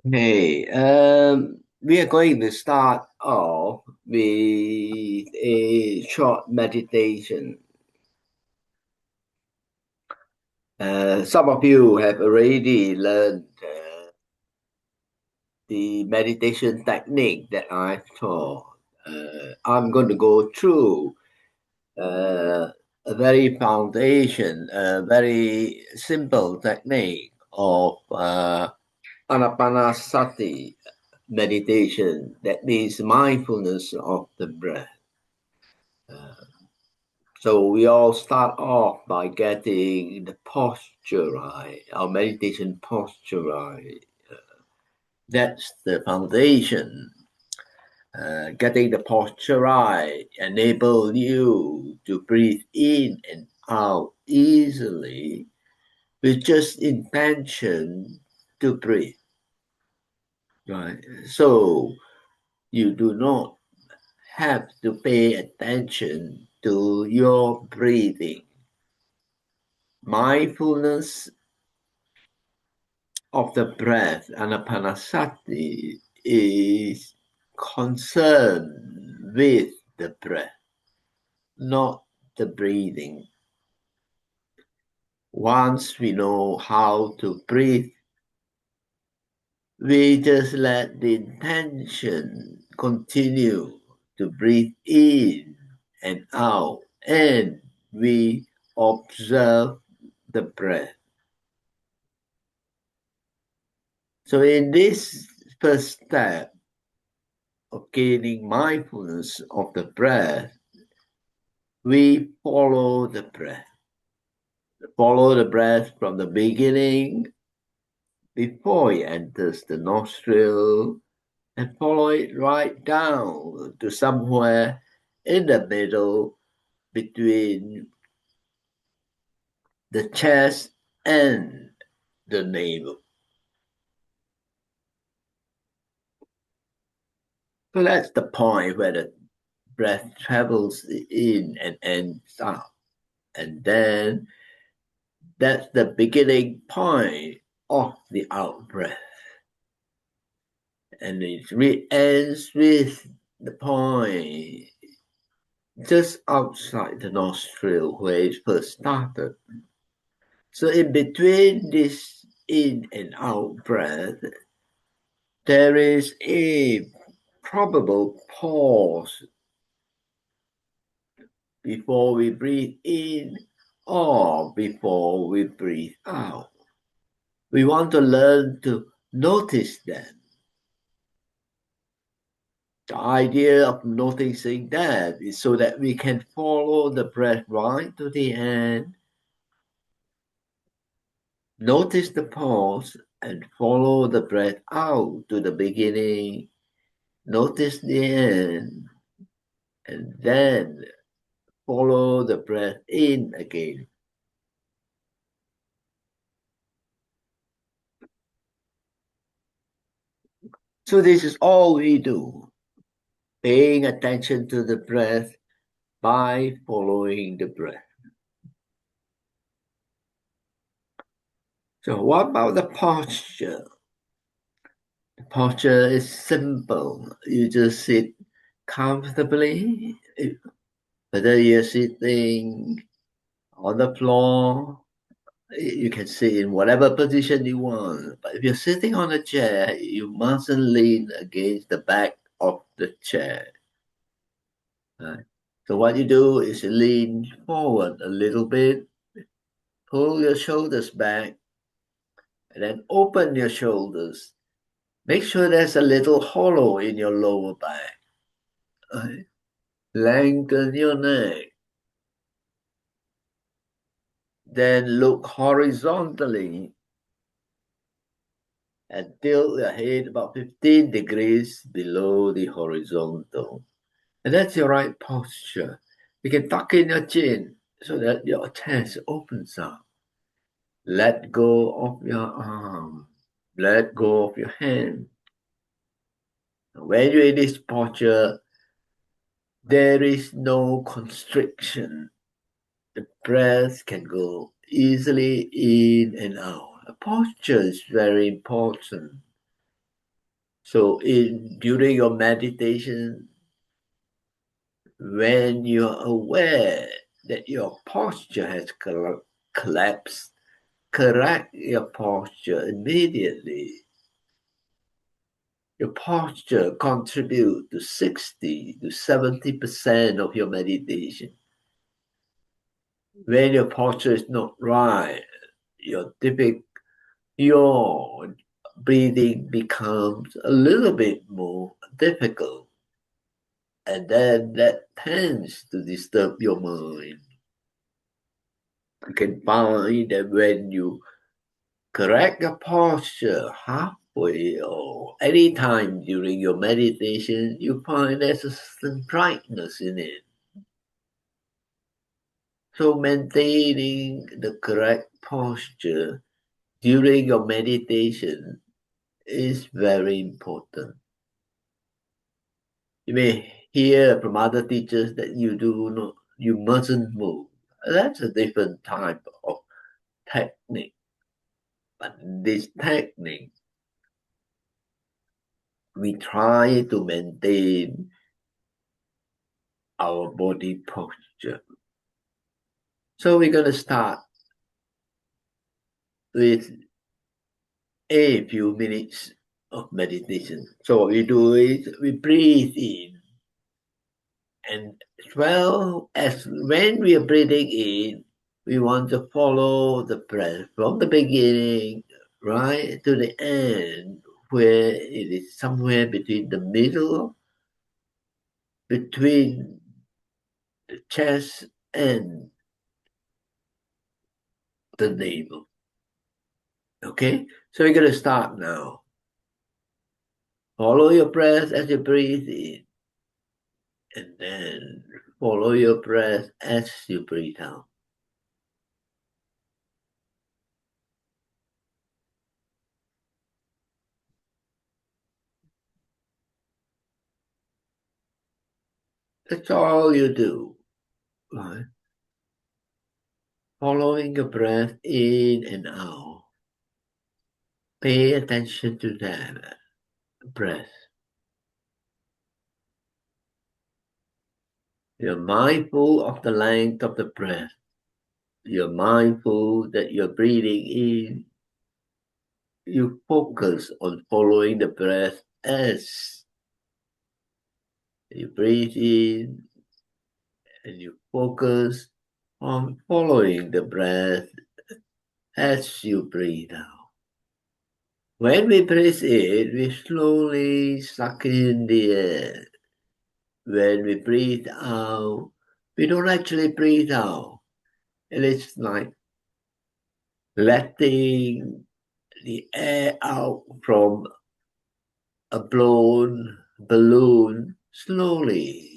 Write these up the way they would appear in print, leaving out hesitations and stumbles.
Hey, we are going to start off with a short meditation. Some of you have already learned the meditation technique that I've taught. I'm going to go through a very foundation, a very simple technique of anapanasati meditation. That means mindfulness of the breath. So we all start off by getting the posture right, our meditation posture right. That's the foundation. Getting the posture right enable you to breathe in and out easily with just intention to breathe. Right. So you do not have to pay attention to your breathing. Mindfulness of the breath, anapanasati, is concerned with the breath, not the breathing. Once we know how to breathe, we just let the intention continue to breathe in and out, and we observe the breath. So in this first step of gaining mindfulness of the breath, we follow the breath. Follow the breath from the beginning before it enters the nostril and follow it right down to somewhere in the middle between the chest and the navel. So that's the point where the breath travels in and ends out. And then that's the beginning point of the out breath. And it ends with the point just outside the nostril where it first started. So in between this in and out breath, there is a probable pause before we breathe in or before we breathe out. We want to learn to notice that. The idea of noticing that is so that we can follow the breath right to the end, notice the pause, and follow the breath out to the beginning, notice the end, and then follow the breath in again. So this is all we do, paying attention to the breath by following the breath. So what about the posture? The posture is simple. You just sit comfortably, whether you're sitting on the floor, you can sit in whatever position you want. But if you're sitting on a chair, you mustn't lean against the back of the chair. Right? So what you do is you lean forward a little bit, pull your shoulders back, and then open your shoulders. Make sure there's a little hollow in your lower back. Right? Lengthen your neck. Then look horizontally and tilt your head about 15 degrees below the horizontal. And that's your right posture. You can tuck in your chin so that your chest opens up. Let go of your arm. Let go of your hand. When you're in this posture, there is no constriction. The breath can go easily in and out. The posture is very important. So during your meditation, when you're aware that your posture has collapsed, correct your posture immediately. Your posture contributes to 60 to 70% of your meditation. When your posture is not right, your breathing becomes a little bit more difficult, and then that tends to disturb your mind. You can find that when you correct your posture halfway or any time during your meditation, you find there's a certain brightness in it. So maintaining the correct posture during your meditation is very important. You may hear from other teachers that you mustn't move. That's a different type of technique. But this technique, we try to maintain our body posture. So we're going to start with a few minutes of meditation. So what we do is we breathe in, and when we are breathing in, we want to follow the breath from the beginning right to the end, where it is somewhere between the middle, between the chest and the navel. Okay, so we're going to start now. Follow your breath as you breathe in, and then follow your breath as you breathe out. That's all you do, right? Following your breath in and out. Pay attention to that breath. You're mindful of the length of the breath. You're mindful that you're breathing in. You focus on following the breath as you breathe in, and you focus on following the breath as you breathe out. When we breathe in, we slowly suck in the air. When we breathe out, we don't actually breathe out. And it's like letting the air out from a blown balloon slowly.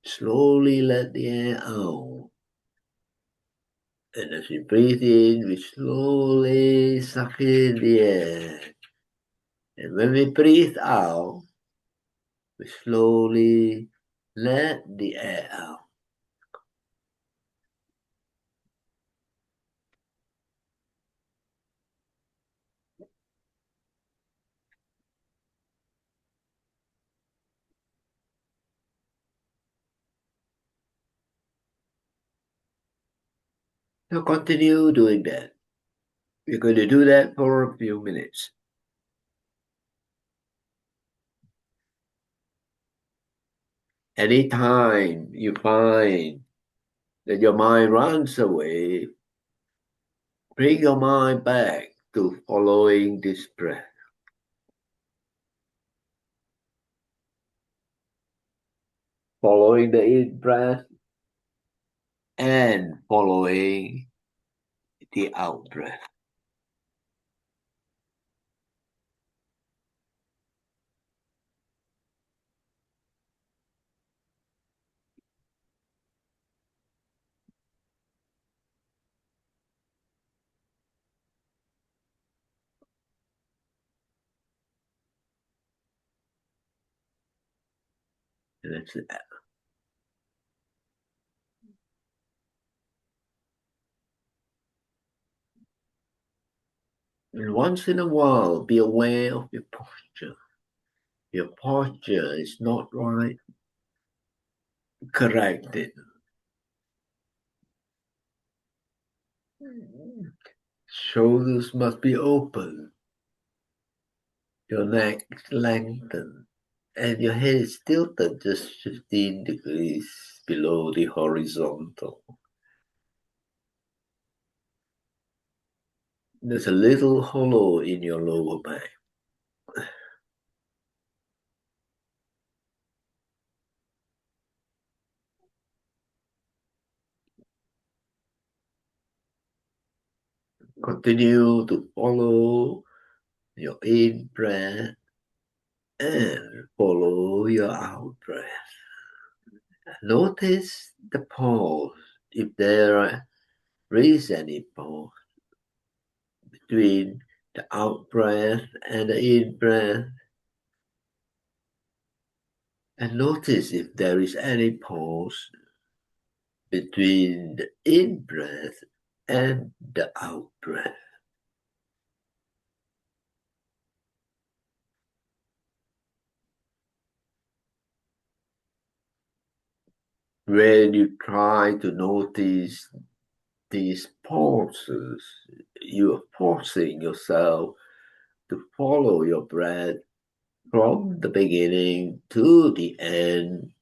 Slowly let the air out. And as we breathe in, we slowly suck in the air. And when we breathe out, we slowly let the air out. So continue doing that. We're going to do that for a few minutes. Anytime you find that your mind runs away, bring your mind back to following this breath. Following the in breath and following the out breath. And that's it. And once in a while, be aware of your posture. Your posture is not right, correct it. Shoulders must be open, your neck lengthened, and your head is tilted just 15 degrees below the horizontal. There's a little hollow in your lower back. Continue to follow your in breath and follow your out breath. Notice the pause, if there is any pause between the out breath and the in breath. And notice if there is any pause between the in breath and the out breath. When you try to notice these pauses, you are forcing yourself to follow your breath from the beginning to the end,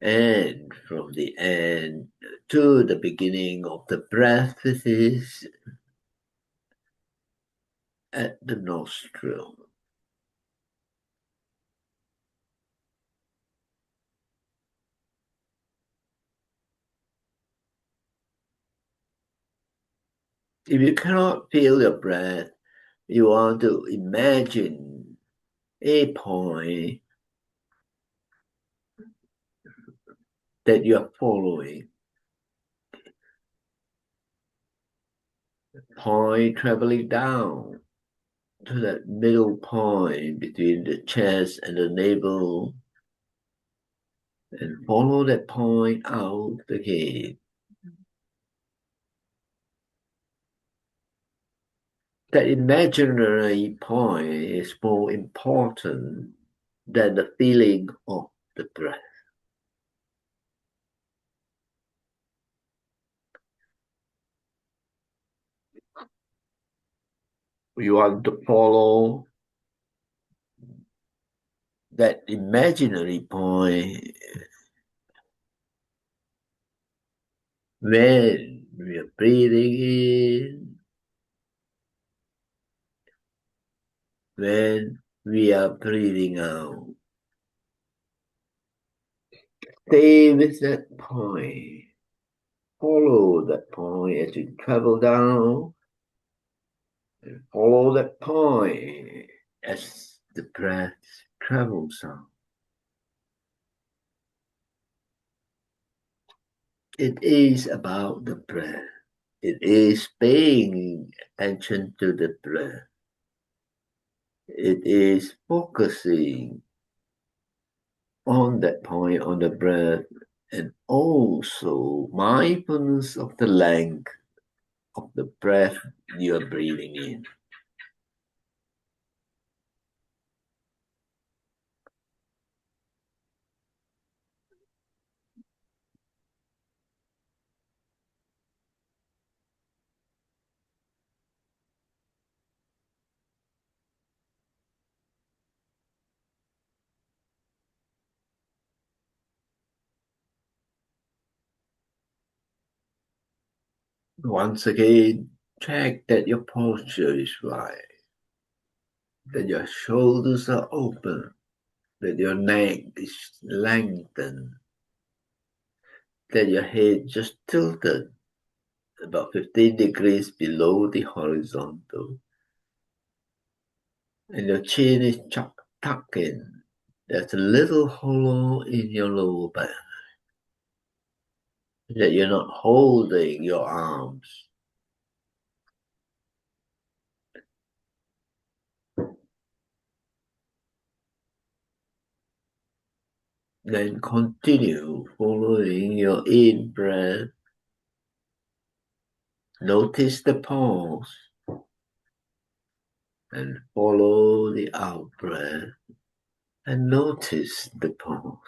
and from the end to the beginning of the breath, this is at the nostril. If you cannot feel your breath, you want to imagine a point that you are following. Point traveling down to that middle point between the chest and the navel, and follow that point out again. That imaginary point is more important than the feeling of the breath. You want to follow that imaginary point when we are breathing in, when we are breathing out. Stay with that point. Follow that point as you travel down, and follow that point as the breath travels out. It is about the breath. It is paying attention to the breath. It is focusing on that point, on the breath, and also mindfulness of the length of the breath you're breathing in. Once again, check that your posture is right, that your shoulders are open, that your neck is lengthened, that your head just tilted about 15 degrees below the horizontal, and your chin is tucked in. There's a little hollow in your lower back, that you're not holding your arms. Then continue following your in breath. Notice the pause. and follow the out breath and notice the pause.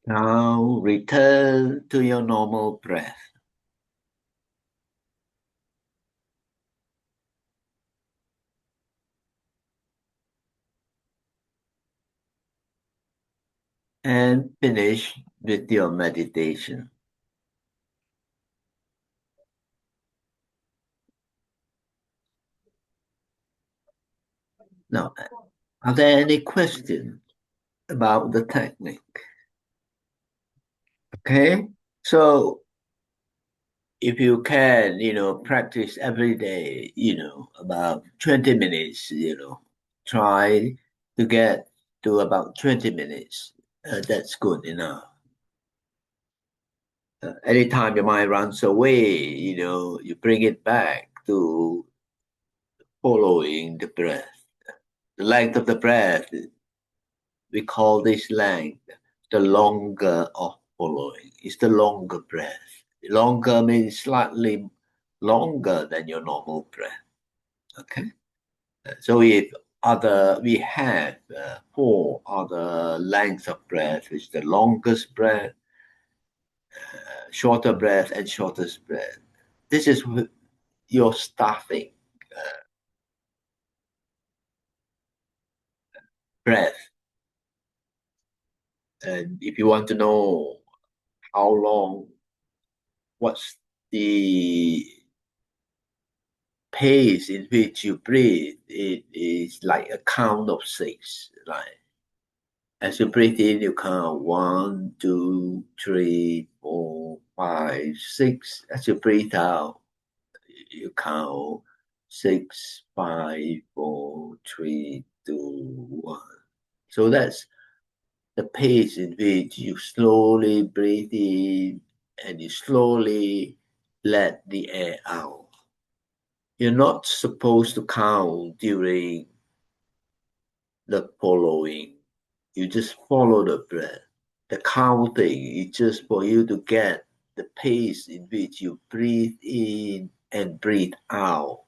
Now return to your normal breath and finish with your meditation. Now, are there any questions about the technique? Okay, so if you can, practice every day, about 20 minutes, try to get to about 20 minutes. That's good enough. Anytime your mind runs away, you bring it back to following the breath. The length of the breath, we call this length the longer of following. It's the longer breath. Longer means slightly longer than your normal breath. Okay. So if we have four other lengths of breath, which is the longest breath, shorter breath, and shortest breath. This is your starting breath. And if you want to know how long, what's the pace in which you breathe, it is like a count of six. Like as you breathe in, you count one, two, three, four, five, six. As you breathe out, you count six, five, four, three, two, one. So that's the pace in which you slowly breathe in and you slowly let the air out. You're not supposed to count during the following. You just follow the breath. The counting is just for you to get the pace in which you breathe in and breathe out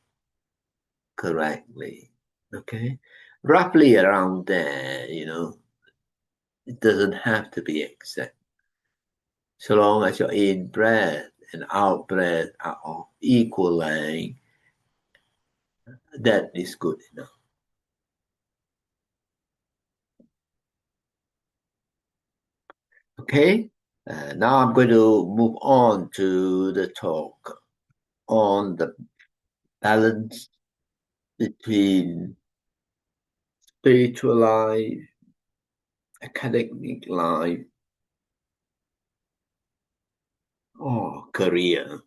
correctly. Okay? Roughly around there, it doesn't have to be exact. So long as your in breath and out breath are of equal length, that is good enough. Okay? Now I'm going to move on to the talk on the balance between spiritual life, academic life, or career.